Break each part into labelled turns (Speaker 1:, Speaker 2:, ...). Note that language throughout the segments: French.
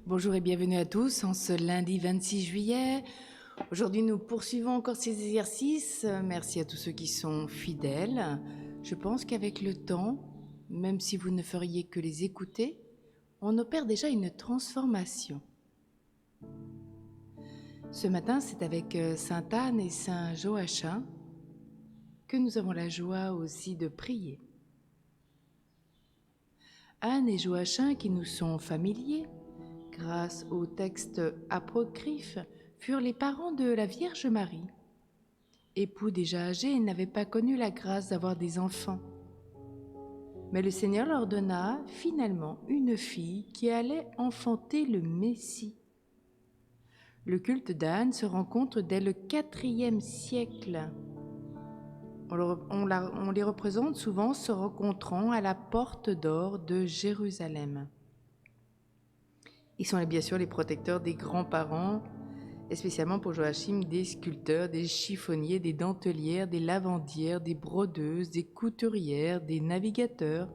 Speaker 1: Bonjour et bienvenue à tous en ce lundi 26 juillet. Aujourd'hui, nous poursuivons encore ces exercices. Merci à tous ceux qui sont fidèles. Je pense qu'avec le temps, même si vous ne feriez que les écouter, on opère déjà une transformation. Ce matin, c'est avec Sainte Anne et Saint Joachim que nous avons la joie aussi de prier. Anne et Joachim, qui nous sont familiers, grâce au texte apocryphe, furent les parents de la Vierge Marie. Époux déjà âgés, ils n'avaient pas connu la grâce d'avoir des enfants. Mais le Seigneur leur donna finalement une fille qui allait enfanter le Messie. Le culte d'Anne se rencontre dès le IVe siècle. On les représente souvent se rencontrant à la porte d'or de Jérusalem. Ils sont bien sûr les protecteurs des grands-parents, et spécialement pour Joachim, des sculpteurs, des chiffonniers, des dentelières, des lavandières, des brodeuses, des couturières, des navigateurs,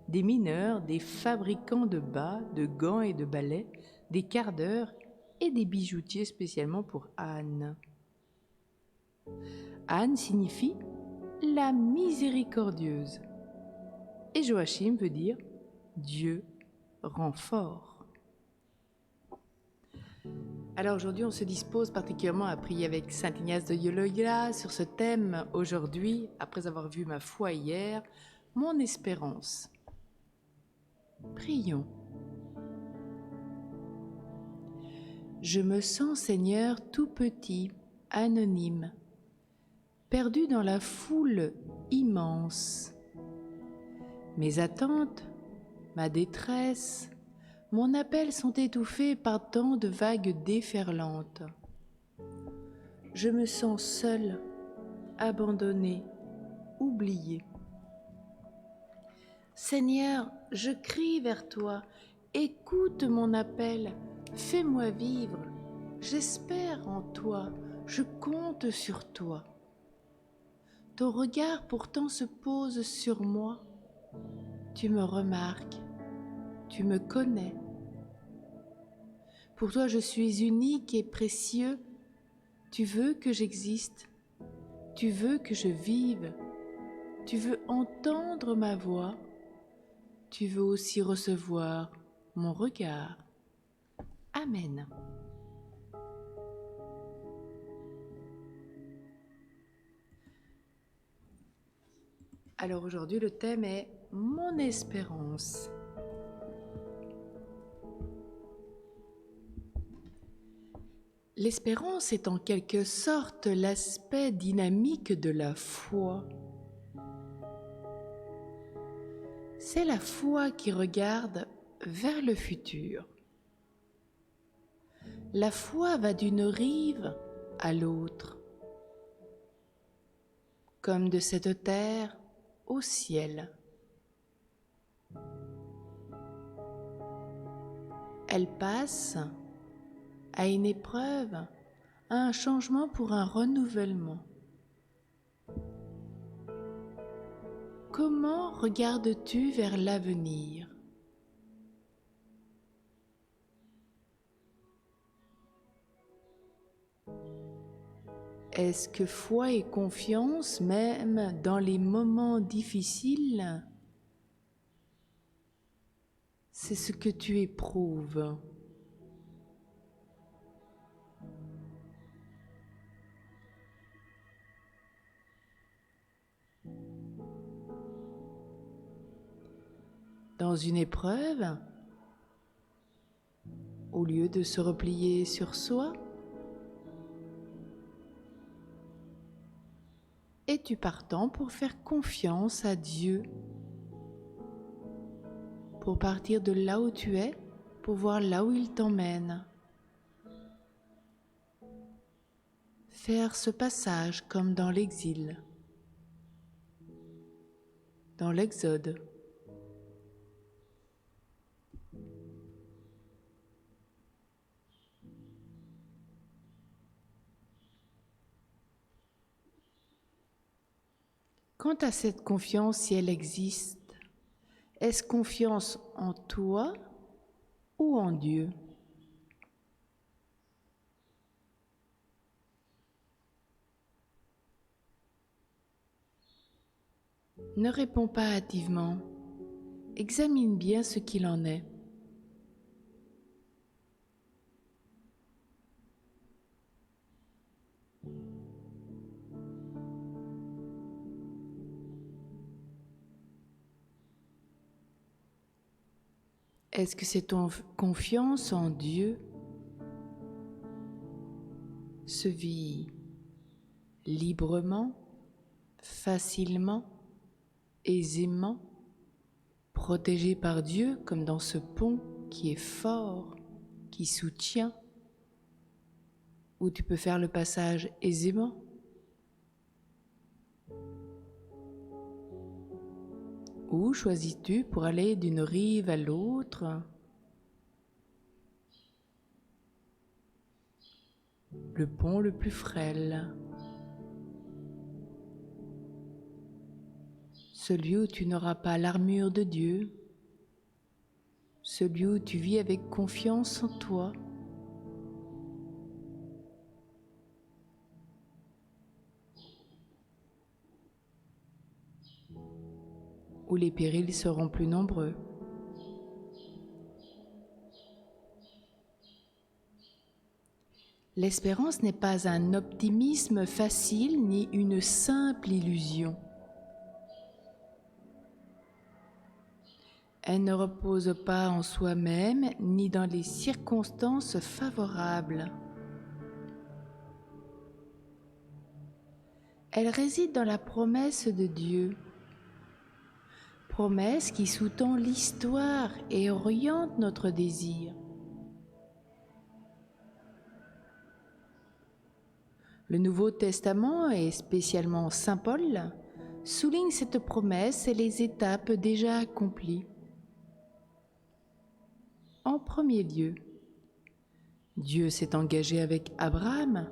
Speaker 1: des mineurs, des fabricants de bas, de gants et de balais, des cardeurs et des bijoutiers spécialement pour Anne. Anne signifie la miséricordieuse et Joachim veut dire Dieu rend fort. Alors aujourd'hui, on se dispose particulièrement à prier avec Saint Ignace de Loyola sur ce thème aujourd'hui, après avoir vu ma foi hier, mon espérance. Prions. Je me sens, Seigneur, tout petit, anonyme, perdu dans la foule immense. Mes attentes, ma détresse, mon appel sont étouffés par tant de vagues déferlantes. Je me sens seul, abandonné, oublié. Seigneur, je crie vers toi, écoute mon appel, fais-moi vivre. J'espère en toi, je compte sur toi. Ton regard pourtant se pose sur moi. Tu me remarques, tu me connais. Pour toi, je suis unique et précieux. Tu veux que j'existe, tu veux que je vive, tu veux entendre ma voix, tu veux aussi recevoir mon regard. Amen. Alors aujourd'hui, le thème est mon espérance. L'espérance est en quelque sorte l'aspect dynamique de la foi. C'est la foi qui regarde vers le futur. La foi va d'une rive à l'autre, comme de cette terre au ciel. Elle passe à une épreuve, à un changement pour un renouvellement. Comment regardes-tu vers l'avenir ? Est-ce que foi et confiance, même dans les moments difficiles, c'est ce que tu éprouves ? Dans une épreuve, au lieu de se replier sur soi, es-tu partant pour faire confiance à Dieu, pour partir de là où tu es, pour voir là où il t'emmène, faire ce passage comme dans l'exil, dans l'Exode. Quant à cette confiance, si elle existe, est-ce confiance en toi ou en Dieu ? Ne réponds pas hâtivement. Examine bien ce qu'il en est. Est-ce que c'est ton confiance en Dieu se vit librement, facilement, aisément, protégé par Dieu comme dans ce pont qui est fort, qui soutient, où tu peux faire le passage aisément? Où choisis-tu pour aller d'une rive à l'autre? Le pont le plus frêle, celui où tu n'auras pas l'armure de Dieu, celui où tu vis avec confiance en toi. Où les périls seront plus nombreux. L'espérance n'est pas un optimisme facile ni une simple illusion. Elle ne repose pas en soi-même ni dans les circonstances favorables. Elle réside dans la promesse de Dieu, promesse qui sous-tend l'histoire et oriente notre désir. Le Nouveau Testament, et spécialement Saint Paul, souligne cette promesse et les étapes déjà accomplies. En premier lieu, Dieu s'est engagé avec Abraham.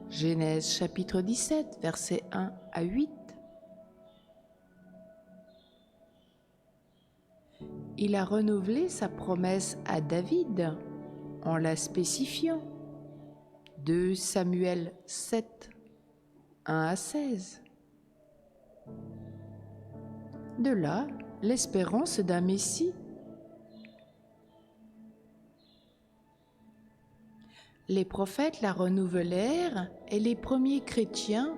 Speaker 1: Genèse chapitre 17, versets 1 à 8. Il a renouvelé sa promesse à David en la spécifiant. 2 Samuel 7, 1 à 16. De là, l'espérance d'un Messie. Les prophètes la renouvelèrent et les premiers chrétiens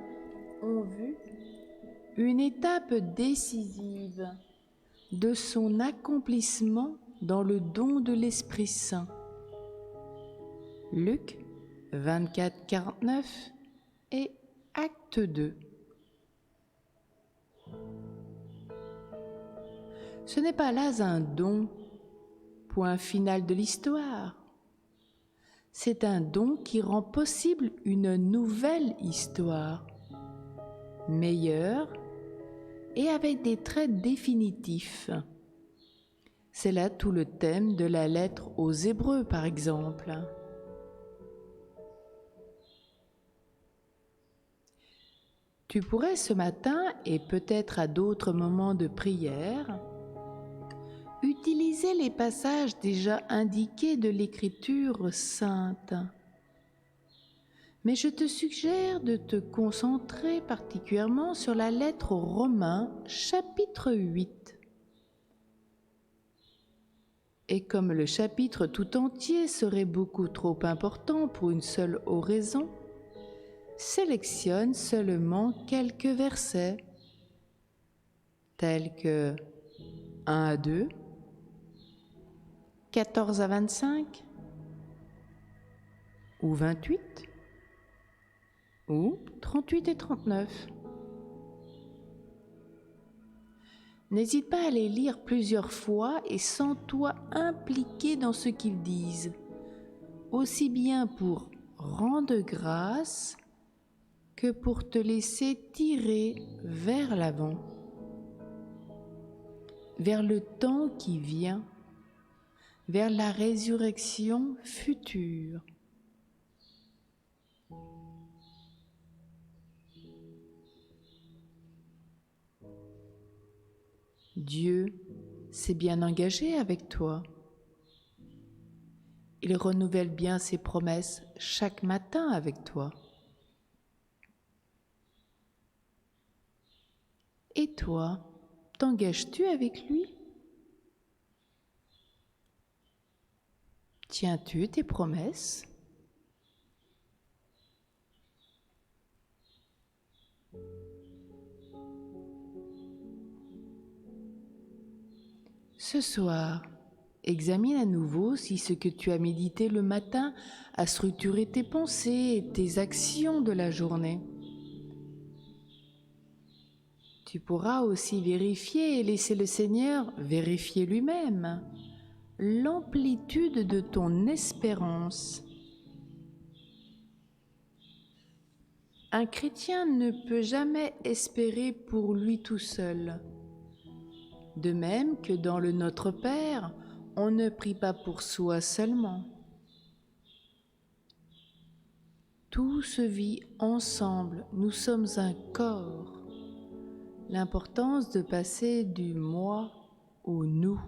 Speaker 1: ont vu une étape décisive de son accomplissement dans le don de l'Esprit Saint. Luc 24, 49 et Acte 2. Ce n'est pas là un don, point final de l'histoire. C'est un don qui rend possible une nouvelle histoire, meilleure et avec des traits définitifs. C'est là tout le thème de la lettre aux Hébreux, par exemple. Tu pourrais ce matin, et peut-être à d'autres moments de prière, utiliser les passages déjà indiqués de l'Écriture sainte. Mais je te suggère de te concentrer particulièrement sur la lettre aux Romains, chapitre 8. Et comme le chapitre tout entier serait beaucoup trop important pour une seule oraison, sélectionne seulement quelques versets, tels que 1 à 2, 14 à 25, ou 28, ou 38 et 39. N'hésite pas à les lire plusieurs fois et sens-toi impliqué dans ce qu'ils disent, aussi bien pour rendre grâce que pour te laisser tirer vers l'avant, vers le temps qui vient, vers la résurrection future. Dieu s'est bien engagé avec toi. Il renouvelle bien ses promesses chaque matin avec toi. Et toi, t'engages-tu avec lui? Tiens-tu tes promesses? Ce soir, examine à nouveau si ce que tu as médité le matin a structuré tes pensées et tes actions de la journée. Tu pourras aussi vérifier et laisser le Seigneur vérifier lui-même l'amplitude de ton espérance. Un chrétien ne peut jamais espérer pour lui tout seul. De même que dans le Notre Père, on ne prie pas pour soi seulement. Tout se vit ensemble, nous sommes un corps. L'importance de passer du moi au nous.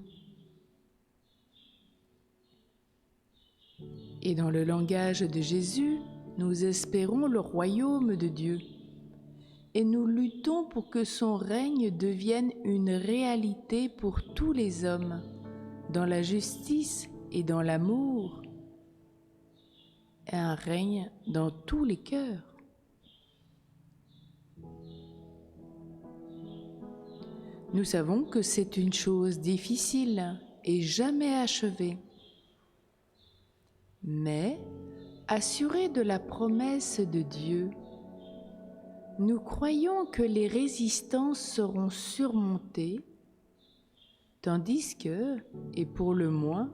Speaker 1: Et dans le langage de Jésus, nous espérons le royaume de Dieu. Et nous luttons pour que son règne devienne une réalité pour tous les hommes, dans la justice et dans l'amour, et un règne dans tous les cœurs. Nous savons que c'est une chose difficile et jamais achevée. Mais, assurés de la promesse de Dieu, nous croyons que les résistances seront surmontées, tandis que, et pour le moins,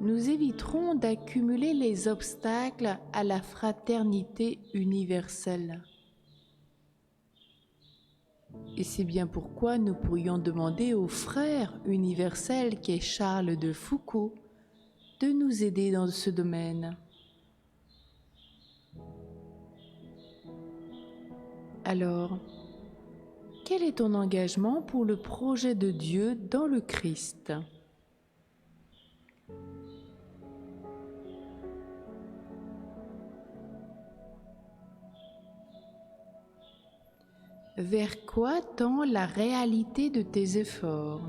Speaker 1: nous éviterons d'accumuler les obstacles à la fraternité universelle. Et c'est bien pourquoi nous pourrions demander au frère universel qu'est Charles de Foucauld de nous aider dans ce domaine. Alors, quel est ton engagement pour le projet de Dieu dans le Christ ? Vers quoi tend la réalité de tes efforts ?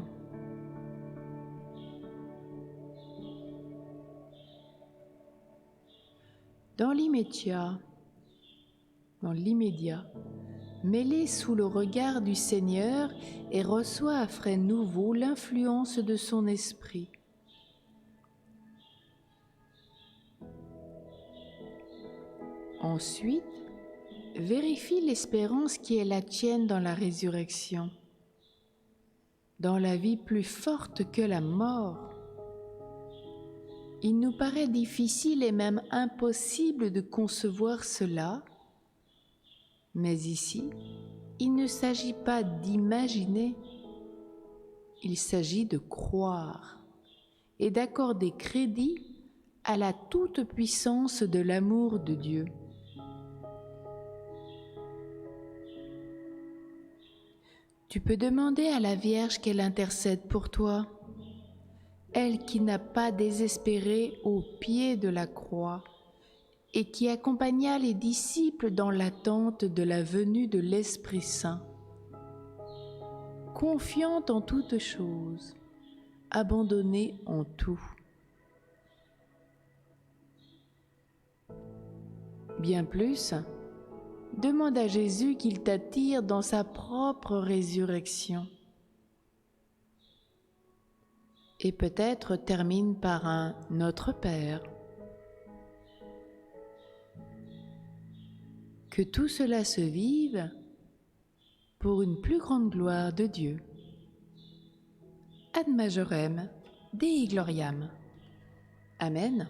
Speaker 1: Dans l'immédiat, mets-les sous le regard du Seigneur et reçois à frais nouveaux l'influence de son esprit. Ensuite, vérifie l'espérance qui est la tienne dans la résurrection, dans la vie plus forte que la mort. Il nous paraît difficile et même impossible de concevoir cela, mais ici, il ne s'agit pas d'imaginer, il s'agit de croire et d'accorder crédit à la toute-puissance de l'amour de Dieu. Tu peux demander à la Vierge qu'elle intercède pour toi, elle qui n'a pas désespéré au pied de la croix et qui accompagna les disciples dans l'attente de la venue de l'Esprit Saint. Confiante en toutes choses, abandonnée en tout. Bien plus, demande à Jésus qu'il t'attire dans sa propre résurrection. Et peut-être termine par un Notre Père. Que tout cela se vive pour une plus grande gloire de Dieu. Ad majorem Dei gloriam. Amen.